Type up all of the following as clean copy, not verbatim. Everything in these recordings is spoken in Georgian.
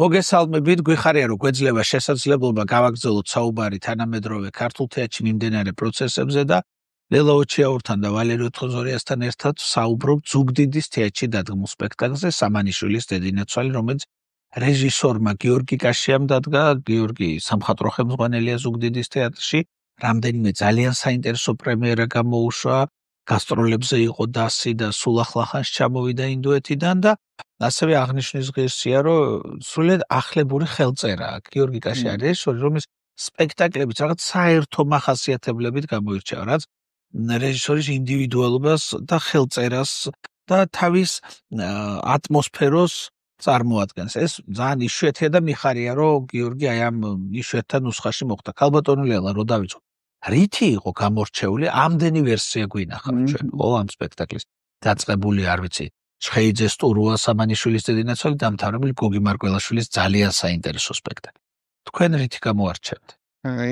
მოგესალმებით, გვიხარია რომ გვეძლება შესაძლებლობა გავაგრძელოთ საუბარი თანამედროვე ქართულ თეატრში მიმდინარე პროცესებზე და ლელა ოჩიაურთან და ვალერე თოზორიასთან ერთად საუბრობთ ზუგდიდის თეატრში დადგმულ სპექტაკლზე სამანიშვილის დედინაცვალი, რომელიც რეჟისორმა გიორგი კაშიამ დადგა. გიორგი სამხატვრო ხელმძღვანელია ზუგდიდის თეატრში, რამდენიმე ძალიან საინტერესო პრემიერა გამოუშვა, გასტროლებზე იყო დასი და სულ ახლახანს ჩამოვიდა ინდოეთიდან და ასევე აღნიშნვის ღირსია, რომ სრულიად ახლებური ხელწერაა. გიორგი კაში არის რეჟისორი, რომლის სპექტაკლებიც რაღაც საერთო მახასიათებლებით გამოირჩევა, რაც რეჟისორის ინდივიდუალობას და ხელწერას და თავის ატმოსფეროს წარმოადგენს. ეს ძალიან იშვიათია და მიხარია, რომ გიორგი აი ამ იშვიათთან ნუსხაში მოხვდა. ქალბატონი ლელა, რო დავიწყო. რითი იყო გამორჩეული? ამდენი ვერსია გვინახავთ ჩვენ, ხო, ამ სპექტაკლის. დაწყებული, არ ვიცი, ჩხეიძეს ტურუა სამანიშვილის დედინაცვალი დამთავრებული გოგი მარკველაშვილის ძალიან საინტერესო სპექტაკლი. თქვენ რითი გამოარჩევთ?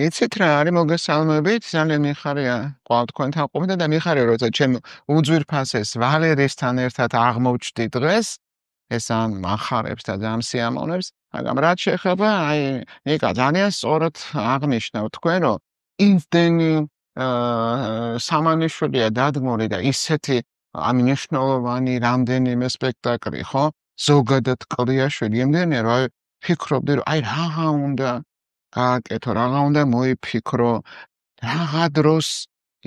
იცით რა არის, მოგესალმებით, ძალიან მიხარია ყავ თქვენთან ყოფნა და მიხარია როცა ჩემ უძვირფასეს ვალერესთან ერთად აღმოჩნდი დღეს, ეს ამ ახარებს და ამ სიამოვნებს, მაგრამ რაც შეეხება, აი, ნიკა ძალიან სწორად აღნიშნავ თქვენ, რომ იმდენი სამანიშვილია დადგმული და ისეთი ამნიშნულოვანი რამდენიმე სპექტაკლი, ხო? ზოგადად კლდიაშვილი იმდენია, რომ ფიქრობდი, რომ აი რაღა უნდა გააკეთო, რაღა უნდა მოიფიქრო, რაღა დროს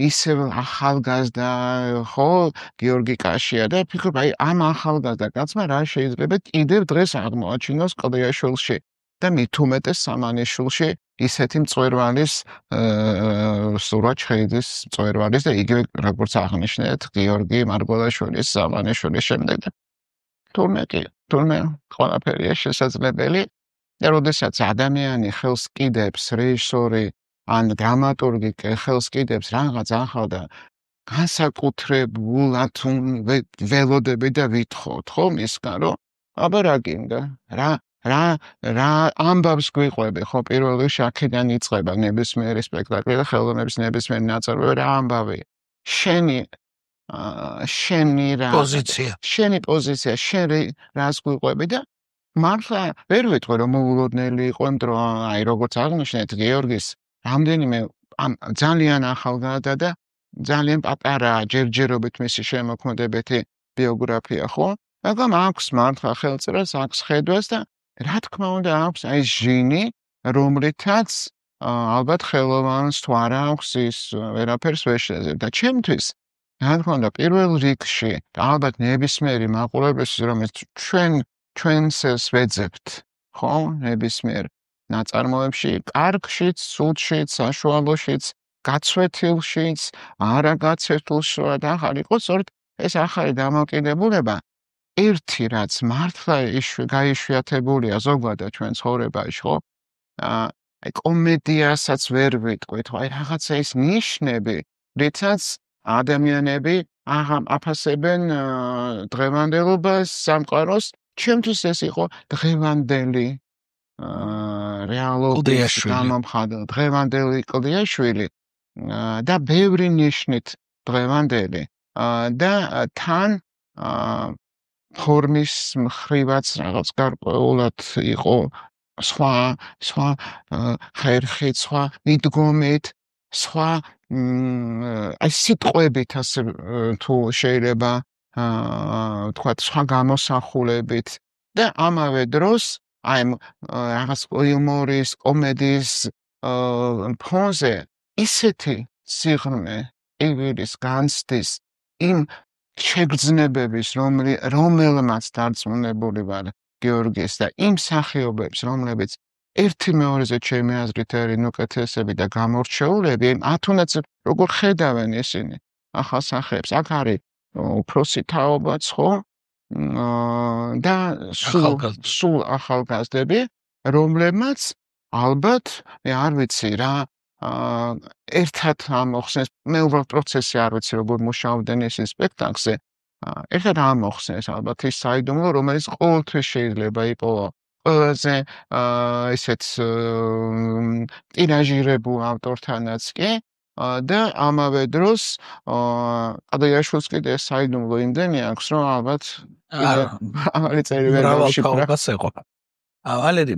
ისევ ახალგაზრდა, ხო, გიორგი კაშია და ფიქრობ, აი ამ ახალგაზრდა კაცმა რა შეიძლება კიდევ დღეს აღმოაჩინოს კლდიაშვილში და მით უმეტეს სამანიშვილში ისეთი მწვერვალის სურა ჩხეიძის მწვერვალის და იგივე როგორც აღნიშნეთ გიორგი მარგველაშვილის სამანიშვილის შემდეგ და თურმე ყველაფერია შესაძლებელი და როდესაც ადამიანი ხელს კიდებს რეჟისორი ან დრამატურგი ხელს კიდებს რაღაც ახალ და განსაკუთრებულად ველოდები და ვითხოვთ ხო მისგან რომ აბა რა გინდა რა ამბავს გვიყვები ხო პირველ რიგში აქედან იწყება ნებისმიერი სპექტაკლი და ხელოვნების ნებისმიერი ნაწარმოები რა ამბავი შენი რა პოზიცია შენ რას გვიყვები და მართლა ვერ ვიტყვი რომ მოულოდნელი იყო იმ დრო აი როგორც აღნიშნეთ გიორგის რამდენიმე ძალიან ახალგაზრდა და ძალიან პატარა ჯერჯერობით მისი შემოქმედებითი ბიოგრაფია ხო მაგრამ აქვს მართლა ხელწერას აქვს ხედვას და რა თქმა უნდა აქვს აი ჟინი რომლითაც ალბათ ხელოვანს თუ არა აქვს ის ვერაფერს ვერ შეძლებს და ჩემთვის რა თქმა უნდა პირველ რიგში ალბათ ნებისმიერი მაყურებლის რომელიც ჩვენს ვეძებთ ხო ნებისმიერ ნაწარმოებში კარგშიც სულშიც საშუალოშიც გაცვეთილშიც არაგაცვეთილში და ახალ იყოს სწორედ ეს ახალი დამოკიდებულება ერთი რაც მართლა გაიშვიათებულია ზოგადად ჩვენ ცხოვრებაში ხო აი კომედიასაც ვერ ვიტყვით აი რაღაცა ის ნიშნები რითაც ადამიანები აფასებენ დღევანდელობას სამყაროს ჩემთვის ეს იყო დღევანდელი რეალობის გამომხატველი დღევანდელი კლდიაშვილი და ბევრი ნიშნით დღევანდელი და თან ფორმის მხრივაც რაღაც გარკვეულად იყო სხვა ხერხით, სხვა მიდგომით, სხვა აი სიტყვებით ასე თუ შეიძლება თქვა სხვა გამოსახულებით და ამავე დროს აი რაღაც იუმორის, კომედიის ფონზე ისეთი სიღრმე იგივეს განცდის იმ შეგრძნებების რომელმაც დარწმუნებული ვარ გიორგის და იმ სახეობებს რომლებიც ერთი მეორეზე ჩემი აზრით არის უკეთესები და გამორჩეულები ათუნაც როგორ ხედავენ ისინი ახალ სახეებს აქ არის უფროსი თაობაც ხო და სულ ახალგაზრდები რომლებმაც ალბათ მე არ ვიცი რა ერთად ამოხსნეს მე უბრალოდ პროცესი არ ვიცი როგორ მუშაობდნენ ეს სპექტაკლზე ერთად ამოხსნეს ალბათ ის საიდუმლო რომელიც ყოველთვის შეიძლება იყოს ყველაზე ესეც ტირაჟირებულ ავტორთანაც კი და ამავე დროს ადაიაშვილს კიდე საიდუმლო იმდენი აქვს რომ ალბათ ამავე წელი ვერ გავშიფრა ვალერი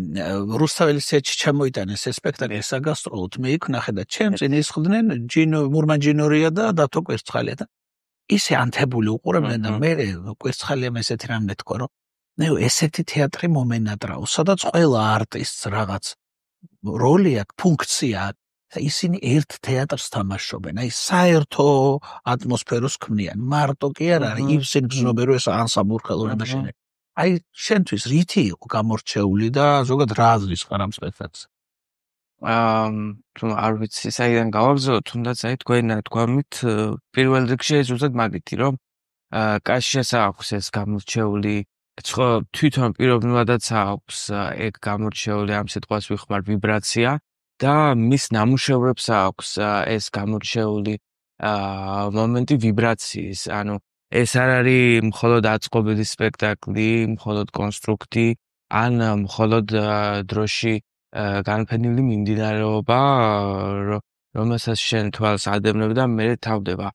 რუსთაველის ცეჩი ჩამოიტანეს ეს სპექტაკლი საგასტროლოდ მე იქ ნახე და ჩემ წინ ისხდნენ მურმან ჯინორია და დათო კვერცხალია და ისე ანთებული უყურებდნენ და მე კვერცხალიამ ესეთი რამ მეთქვა რომ ნეო ესეთი თეატრი მომენატრაო სადაც ყველა არტისტს რაღაც როლი აქვს ფუნქცია აქვს ისინი ერთ თეატრს თამაშობენ აი საერთო ატმოსფეროს ქმნიან მარტო კი არ არის ივსენ გზნობერო ეს ანსამბლური ხელოვნება აი შენთვის რითი იყო გამორჩეული და ზოგადად რა აზრის ხარ ამ სპექტაკლს? თუ არ ვიცი საიდან გავაგზავნო, თუნდაც აი თქვენით პირველ რიგში ეს უბრალოდ მაგითი რომ კაშიას აქვს ეს გამორჩეული თვითონ პიროვნულადაც აქვს ეგ გამორჩეული ამ სიტყვას ვიხმარ ვიბრაცია და მის ნამუშევრებს აქვს ეს გამორჩეული მომენტი ვიბრაციის, ანუ ეს არ არის მხოლოდ აწყობილი სპექტაკლი, მხოლოდ კონსტრუქტი, ან მხოლოდ დროში განფენილი მიმდინარეობა, რომელსაც შენ თვალს ადევნებ და მე თავდება.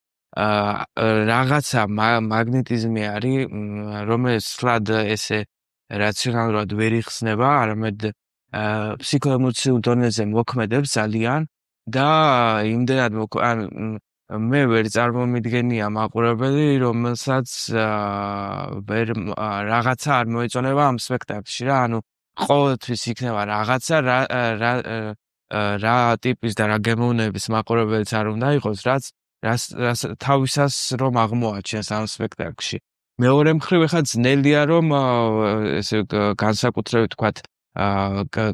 რაღაცა მაგნეტიზმი არის, რომელიც სლად ესე რაციონალურად ვერ იხსნება, არამედ ფსიქოემოციურ დონეზე მოქმედებს ძალიან და იმდენად მე ვერ წარმომიდგენია მაყურებელი, რომელსაც რაღაცა არ მოეწონება ამ სპექტაკლში რა, ანუ ყოველთვის იქნება რაღაცა რა ტიპის და რა გემოვნების მაყურებელიც არ უნდა იყოს, რაც თავისას რომ აღმოაჩენს ამ სპექტაკლში. მეორე მხრივ ეხლა ძნელია რომ ესე განსაკუთრებით ვთქვათ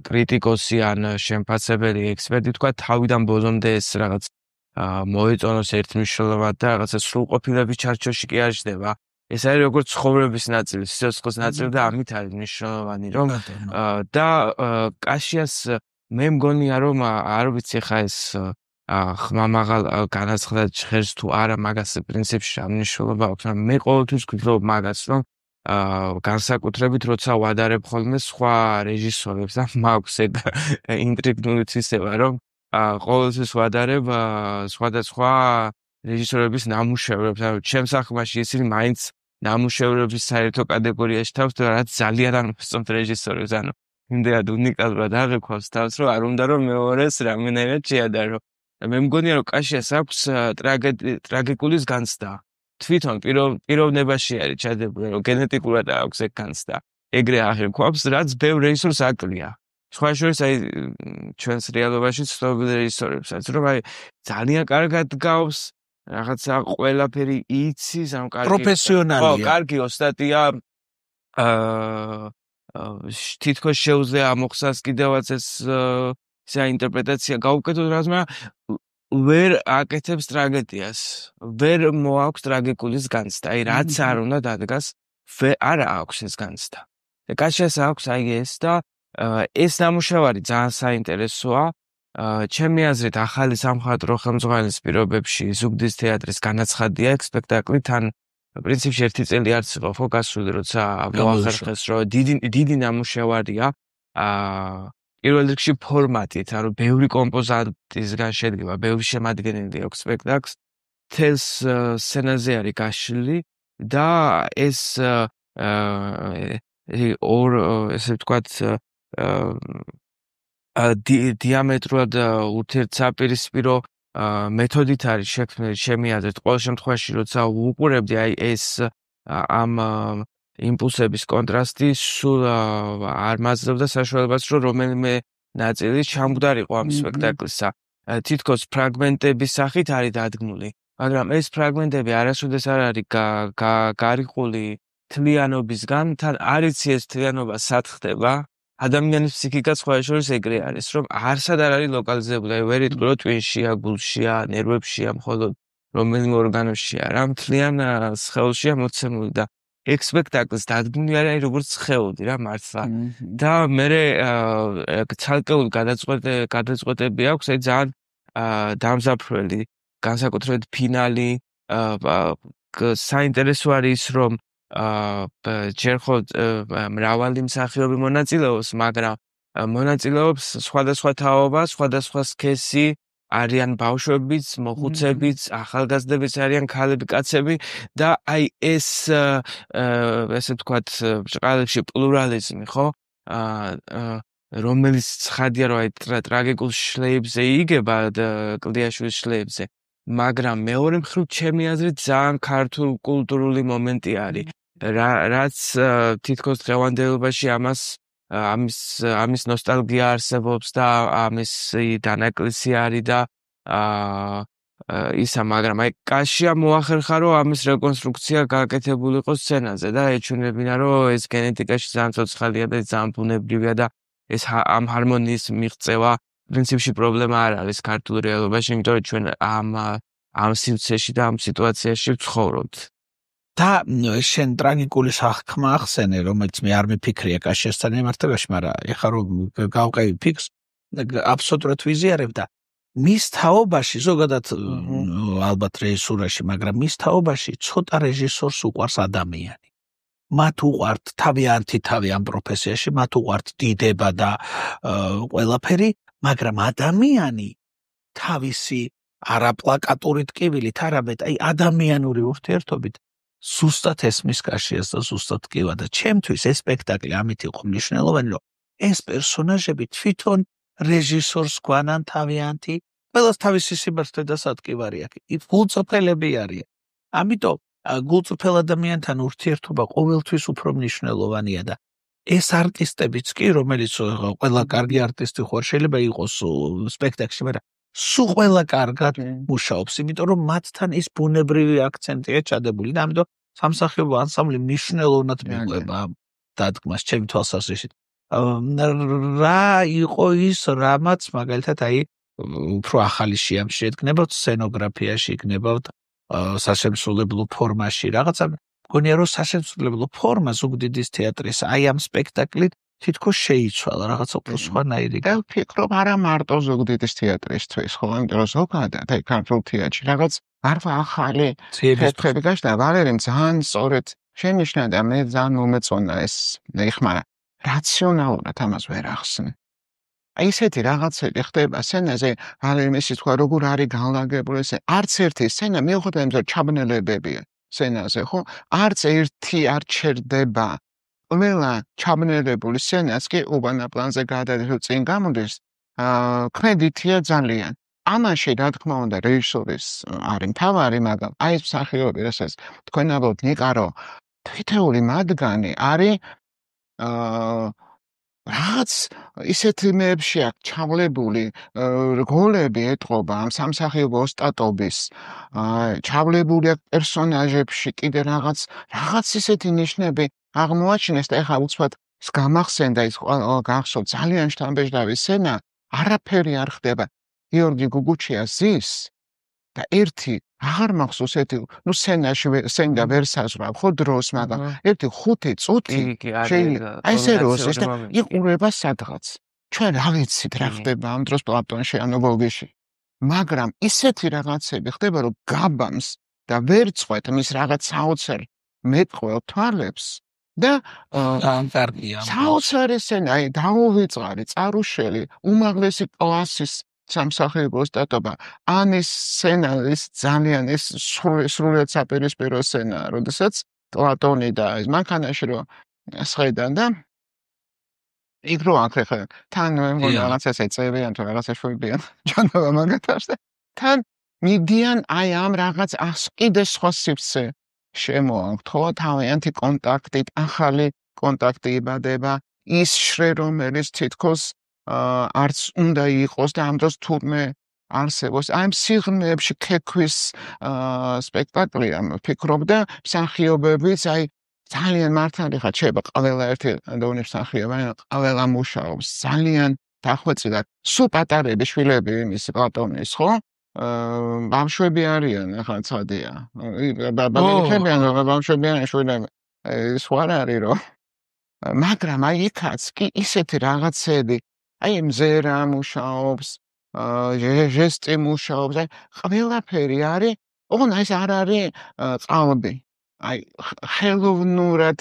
კრიტიკოსი ან შემფასებელი ექსპერტი ვთქვათ თავიდან ბოლომდე ეს რაღაც მოეწონოს ერთმნიშვნელოვნად და რაღაცა სრულყოფილების ჩარჩოში კი არ ჯდება. ეს არის როგორც ცხოვრების ნაწილი, სიცოცხლის ნაწილი და ამით არის მნიშვნელოვანი რომ და კაშიას მე მგონია რომ არ ვიცი ხა ეს ხმამაღალ განაცხადა ჟღერს თუ არა მაგას პრინციპში რა მნიშვნელობა აქვს, მე ყოველთვის ვფიქრობ მაგას რომ განსაკუთრებით როცა ვადარებ ხოლმე სხვა რეჟისორებს და მაქვს ეგ ინტრიგნული თვისება რომ ყოველთვის ვადარებ სხვადასხვა რეჟისორების ნამუშევრებს, ანუ ჩემს ახმაში ისინი მაინც ნამუშევრების საერთო კატეგორიაში თავს და რაც ძალიან არ მოსწონთ რეჟისორებს, ანუ იმდენად უნიკალურად აღიქვავს თავს, რომ არ უნდა რომ მეორეს რამენერად შეადარო. მე მგონია რომ კაშიას აქვს ტრაგიკულის განცდა. თვითონ პიროვნებაში არის ჩადებული, რომ გენეტიკურად აქვს ეგ განცდა. ეგრე აღიქვავს, რაც ბევრ რეჟისორს აკლია. სხვა შორის აი ჩვენს რეალობაში ცნობილი რეჟისორებსაც, რომ აი ძალიან კარგად გავს, რაღაცა ყველაფერი იცის, ამ კარგი პროფესიონალია. კარგი ოსტატია. თითქოს შეუძლია ამოხსას კიდევაც ეს საინტერპრეტაცია გაუკეთოს რაც, მაგრამ ვერ აკეთებს ტრაგედიას, ვერ მოაქვს ტრაგიკულის განცდა. აი რაც არ უნდა დადგას, არ აქვს ეს განცდა. და კაშიას აქვს აი ეს და ეს ნამუშევარი ძალიან საინტერესოა. ჩემი აზრით ახალი სამხატვრო ხელმძღვანელის პირობებში ზუგდის თეატრის განაცხადია ეგ სპექტაკლი თან პრინციპში ერთი წელი არც იყო ხო გასული, როცა მოახერხეს რომ დიდი ნამუშევარია პირველ რიგში ფორმატით, ანუ ბევრი კომპოზანტისგან შედგება, ბევრი შემადგენელი აქვს სპექტაკლს, თელს სცენაზე არის გაშლილი და ეს ესე ვთქვათ დიამეტრულად ურთიერთსაპირისპირო მეთოდით არის შექმნილი ჩემი აზრით. ყოველ შემთხვევაში როცა უყურებდი აი ეს ამ იმპულსების კონტრასტი სულ არ მაძლევდა საშუალებას რომ რომელიმე ნაწილი ჩამგდარიყო ამ სპექტაკლისა. თითქოს ფრაგმენტების სახით არის დადგმული, მაგრამ ეს ფრაგმენტები არასოდეს არ არის გარიყული თლიანობისგან, თან არ იცი ეს თლიანობა სად ხდება. ადამიანის ფსიქიკა სხვა შორის ეგრე არის, რომ არსად არ არის ლოკალიზებული, აი ვერ იტყვი რომ ტვინშია, გულშია, ნერვებშია, მხოლოდ რომელიმე ორგანოშია, რა მთლიან სხეულშია მოცემული და ეგ სპექტაკლს დადგმული არის როგორც სხეული რა მართლა. და მე ცალკეული გადაწყვეტები აქვს, აი ძალიან დამზაფრველი, განსაკუთრებით ფინალი, საინტერესო არის ის რომ ჯერ ხო მრავალი მსახიობი მონაწილეობს, მაგრამ მონაწილეობს სხვადასხვა თაობა, სხვადასხვა სქესი, არიან ბავშვებიც, მოხუცებიც, ახალგაზრდებიც არიან ქალები, კაცები და აი ეს ესე ვთქვათ, ბრჭყალებში პლურალიზმი, ხო? რომელიც ცხადია რომ აი ტრაგიკულ შლეებზე იგება კლდიაშვილის შლეებზე, მაგრამ მეორე მხრივ ჩემი აზრით ძალიან ქართულ კულტურული მომენტი არის, რაც თითქოს დღევანდელობაში ამის ნოსტალგია არსებობს და ამისი დანაკლისი არის და ისა, მაგრამ აი კაშია მოახერხა რომ ამის რეკონსტრუქცია გაკეთებული იყოს სცენაზე და ეჩვენებინა რომ ეს გენეტიკაში ძალიან ცოცხალია და ძალიან ბუნებრივია და ეს ამ ჰარმონიის მიღწევა პრინციპში პრობლემა არ არის ქართულ რეალობაში, იმიტომ რომ ჩვენ ამ სივრცეში და ამ სიტუაციაში ვცხოვრობთ. და შენ ტრაგიკული სახქმა ახსენე, რომელიც მე არ მიფიქრია კაშიასთან მიმართებაში, მაგრამ ეხლა რომ გავყევი ფიქს, აბსოლუტურად ვიზიარებ და მის თაობაში ზოგადად ალბათ რეჟისურაში, მაგრამ მის თაობაში ცოტა რეჟისორს უყვარს ადამიანი. მათ უყვართ თავიანთი თავი ამ პროფესიაში, მათ უყვართ დიდება და ყველაფერი, მაგრამ ადამიანი თავისი არაპლაკატური ტკივილით, არამედ აი ადამიანური ურთიერთობით ზუსტად ესმის კაშიას და ზუსტად ტკივა და ჩემთვის ეს სპექტაკლი ამით იყო მნიშვნელოვანი, რომ ეს პერსონაჟები თვითონ რეჟისორს გვანან თავიანთი, ყველას თავისი სიმართლე და სატკივარი აქვს. გულწრფელები არიან. ამიტომ გულწრფელ ადამიანთან ურთიერთობა ყოველთვის უფრო მნიშვნელოვანია და ეს არტისტებიც კი, რომელიც ყველა კარგი არტისტი ხო შეიძლება იყოს სპექტაკლში, მაგრამ სულ ყველა კარგად მუშაობს, იმიტომ რომ მათთან ის ბუნებრივი აქცენტია ჩადებული და ამიტომ სამსახიობო ანსამბლი მნიშვნელოვნად მიყვება დადგმას ჩემი თვალსაზრისით. რა იყო ის, რამაც მაგალითად აი უფრო ახალი შეამში ედგნებათ სცენოგრაფიაში, იქნებათ სასემსრულებლო ფორმაში, რაღაცა მგონია რომ სასემსრულებლო ფორმა ზუგდიდის თეატრის აი ამ სპექტაკლით თითქოს შეიცვალა, რაღაცა უფრო სხვანაირი. და ვფიქრობ არა მარტო ზუგდიდის თეატრისთვის, ხო, იმიტომ რომ ზოგადად აი ქართულ თეატრში რაღაც ახალი ფეთქები გაჩნდა. ვალერიმ ძალიან სწორედ შენიშნა და მე ძალიან მომეწონა ეს ეხმარა. რაციონალურად ამას ვერ ახსნე. აი ესეთი რაღაცები ხდება სცენაზე, ვალერიმ ისიც თქვა, როგორ არის განლაგებული ეს. არც ერთი სცენა მიუხედავად იმისა, რომ ჩაბნელებებია სცენაზე, ხო? არც ერთი არ ჩერდება. ყველა ჩაბნელებული სცენაც კი უბანა პლანზე გადადის, წინ გამოდის, კრედიტია ძალიან. ამაში რა თქმა უნდა რეჟისორის არის მთავარი, მაგრამ აი ეს მსახიობი, რასაც თქვენ ამბობთ, ნიკარო, თითოეული მათგანი არის რაღაც ისეთი მეებში აქვს ჩავლებული რგოლები ეტყობა ამ სამსახიობო ოსტატობის, ჩავლებული აქვს პერსონაჟებში კიდე რაღაც ისეთი ნიშნები აღმოაჩინეს და ეხლა უცბად გამახსენდა ის გახსოვთ ძალიან შთამბეჭდავი სცენა, არაფერი არ ხდება. გიორგი გუგუჩია ზის და ერთი აღარ მახსოვს ერთი სცენაში სცენა ვერ საზღვრავ ხო დროს, მაგრამ ერთი 5 წუთი შეიძლება აი ესე როს და იყურება სადღაც. ჩვენ რა ვიცით რა ხდება ამ დროს პლატონში ანუ გოგიში. მაგრამ ისეთი რაღაცები ხდება რომ გაბამს და ვერ წყვეთ მის რაღაც საოცარ მეტყველ თვალებს. და კარგია. საოცარი სცენა, აი დაუვიწყარი, წარუშელი, უმაღლესი კლასის სამსახიობო ოსტატობა. ანის სცენა ის ძალიან ის სრულიად საპირისპირო სცენაა, როდესაც პლატონი და ის მანქანაში რო სხედან და იქ რო აკრეხა თან მეგონა რაღაცას ეწევიან თუ რაღაცა შვებიან ჯანავა მაგათაშ და თან მიდიან აი ამ რაღაც კიდე სხვა სივრცე შემოაქვთ ხო თავიანთი კონტაქტით ახალი კონტაქტი იბადება ის შრე რომელიც თითქოს არც უნდა იყოს და ამ დროს თურმე არსებობს აი სიღრმეებში ქეკვის სპექტაკლია ვფიქრობ და მსახიობებიც აი ძალიან მართალი ხარ შეიძლება ყველა ერთი დონის მსახიობი ყველა მუშაობს ძალიან დახვეწილად სულ პატარები შვილები იმის პლატონის ხო ბავშვები არიან ახლა ცოდია ბავშვებიან შვილები ის ვარ არის რომ მაგრამ აი იქაც კი ისეთი რაღაცები აი მზერა მუშაობს ჟესტი მუშაობს აი ყველაფერი არის ოღონდ ეს არ არის ყალბი აი ხელოვნურად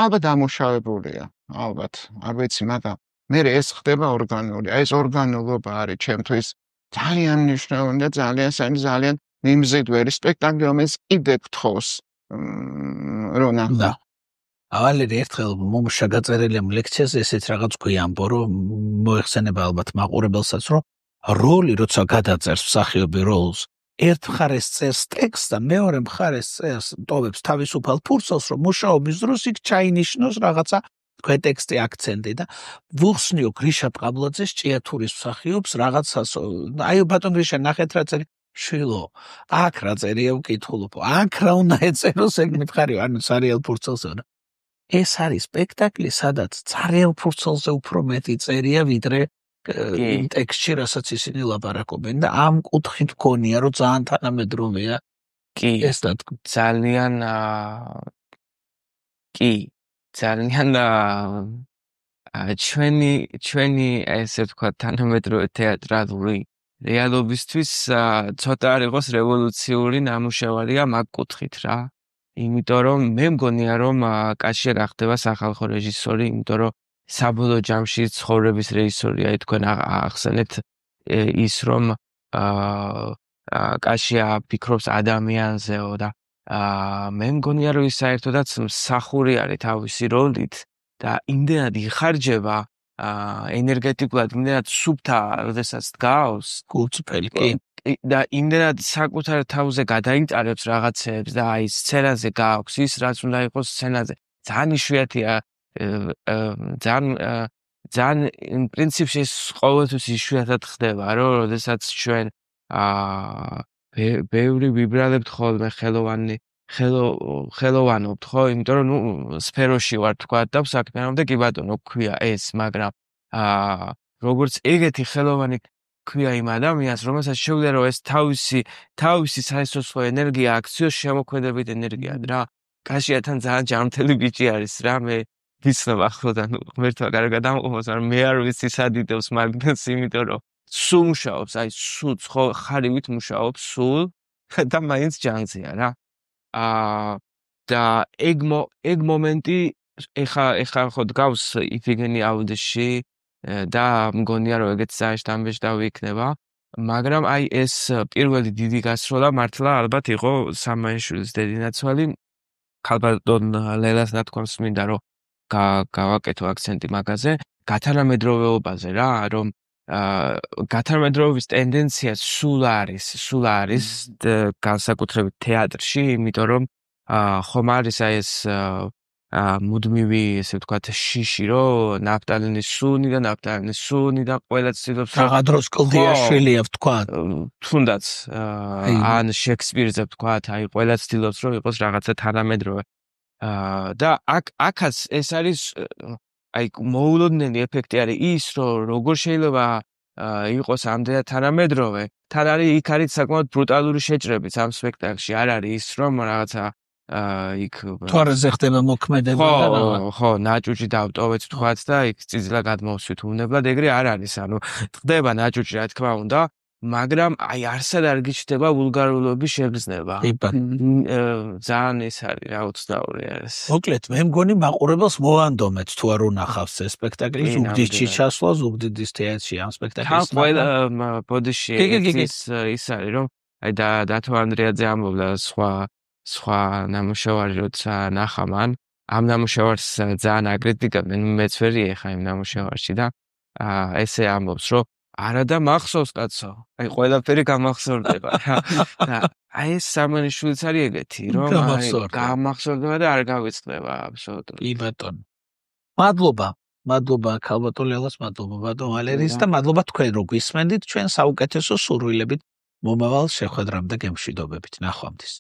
ალბათ დამუშავებულია ალბათ არ ვიცი მაგრამ მე ეს ხდება ორგანული აი ეს ორგანულობა არის ჩემთვის ძალიან მნიშვნელოვანი და ძალიან მიმზიდველი სპექტაკლი რომელიც კიდე გთხოვს რომ ნახო ავალერი ერთხელ მომშა გაწერილი ლექციაზე ესეც რაღაც გვიამბო, რომ მოეხსენება ალბათ მაყურებელსაც, რომ როლი როცა გადაწერს მსახიობი როლს, ერთ მხარეს წერს ტექსტს და მეორე მხარეს წერს ტოვებს თავისუფალ ფურცელს, რომ მუშაობის დროს იქ ჩაინიშნოს რაღაცა ქვეტექსტი, აქცენტი და ვუხსნიო გრიშა პყაბლაძეს ჭიათურის მსახიობს რაღაცას, აი ბატონ გრიშა ნახეთ რა წერია, შვილო, აქ რა წერია ვკითხულობ, აქ რა უნდა ეწეროს ეგ მითხარი, ანუ სარიელ ფურცელსა და ეს არის სპექტაკლი, სადაც სარიელ ფურცელზე უფრო მეტი წერია, ვიდრე იმ ტექსტში, რასაც ისინი ლაპარაკობენ და ამ კუთხით მგონია, რომ ძალიან თანამედროვეა. კი, ეს ძალიან კი, ძალიან ჩვენი ესე ვთქვათ, თანამედროვე თეატრალური რეალობისთვის ცოტა არ იყოს რევოლუციური ნამუშევარია მაგ კუთხით რა. იმიტომ რომ მე მგონია რომ კაშია გახდება სახალხო რეჟისორი, იმიტომ რომ საბოლოო ჯამში ცხოვრების რეჟისორია თქვენ ახსენეთ ის რომ კაშია ფიქრობს ადამიანზეო და მე მგონია რომ ის საერთოდაც მსახური არის თავისი როლით და იმდენად იხარჯება ენერგეტიკულად, იმდენად სუფთა, როდესაც დგავს გულწრფელი კი და იმდენად საკუთარ თავზე გადაიტარებს რაღაცებს და აი სცენაზე გააქვს ის, რაც უნდა იყოს სცენაზე. ძალიან იშვიათია, ძალიან პრინციპში ეს ყოველთვის იშვიათად ხდება, რომ როდესაც ჩვენ ბევრი ვიბრალებთ ხოლმე ხელოვანობთ, ხო? იმიტომ რომ სფეროში ვარ თქვა და საქმიანობ და კი ბატონო გვქვია ეს, მაგრამ როგორც ეგეთი ხელოვანი ქვია იმ ადამიანს, რომელსაც შეუძლია რომ ეს თავისი საერთო ენერგია აქციოს შემოქმედებით ენერგიად რა. კაშიათან ძალიან ჯანმრთელი ბიჭი არის რა, მე ვიცნობ ახლოდან ღმერთმა კარგად ამყოფოს, მაგრამ მე არ ვიცი სად იდევს მაგნეს, იმიტომ რომ სულ მუშაობს, აი სულ ხარივით მუშაობს სულ და მაინც ჯანზეა რა. და ეგ მომენტი ეხა ხო დგავს იფიგენი აუდიში და მგონია რომ ეგეც საერთაშორისო იქნება, მაგრამ აი ეს პირველი დიდი გასროლა მართლა ალბათ იყო სამაიშვილის დედინაცვალი. ქალბატონ ლელას ნათქვამს მინდა რომ გავაკეთო აქცენტი მაგაზე, გათანამედროვეობაზე რა, რომ გათანამედროვეობის ტენდენცია სულ არის განსაკუთრებით თეატრში, იმიტომ რომ ხომ არის აი ეს მუდმივი, ესე ვთქვათ, შიში, რომ ნაფტალინის სუნი და ყველა ცდილობს რაღაც დროს კლდიაშვილია ვთქვათ. თუნდაც ან შექსპირზე ვთქვათ, აი ყველა ცდილობს რომ იყოს რაღაცა თანამედროვე. და აქაც ეს არის აი მოულოდნელი ეფექტი არის ის, რომ როგორ შეიძლება იყოს ამდენად თანამედროვე, თან იქ არის საკმაოდ ბრუტალური შეჭრებიც ამ სპექტაკლში, არ არის ის რომ რაღაცა იქ თვარეზე ხდება მოქმედება და ხო, ნაჭუჭი დავტოვეთ თქვათ და იქ წიძლა გადმოვსვით უნებლად, ეგრე არ არის, ანუ ხდება ნაჭუჭი რა თქმა უნდა, მაგრამ აი არსად არ გიჩნდება ვულგარულობის შეგრძნება. ძალიან ეს არის რა უცნაური არის. მოკლედ, მე მგონი მაყურებელს მოვანდომეთ თუ არ უნახავს ეს სპექტაკლი, ზუგდიდში ჩასვლა, ზუგდიდის თეატრში ამ სპექტაკლის. ყველა ბოდიში ის არის რომ აი დათო ანდრეაძე ამბობდა სხვა ნამუშევარი როცა ნახა მან, ამ ნამუშევარს ძალიან აკრიტიკებდნენ, მეც ვერ ეხა იმ ნამუშევარში და ესე ამბობს რომ არა და მახსოვს კაცო, აი ყველაფერი გამახსოვდება და აი ეს სამანიშვილიც არის ეგეთი, რომ გამახსოვდება და არ გავიწყდება აბსოლუტურად. კი ბატონო. მადლობა ქალბატონ ლელას, მადლობა ბატონ ვალერიის და მადლობა თქვენ რომ გვისმენდით ჩვენ საუკეთესო სურვილებით მომავალ შეხვედრამდე გემშვიდობებით. ნახვამდის.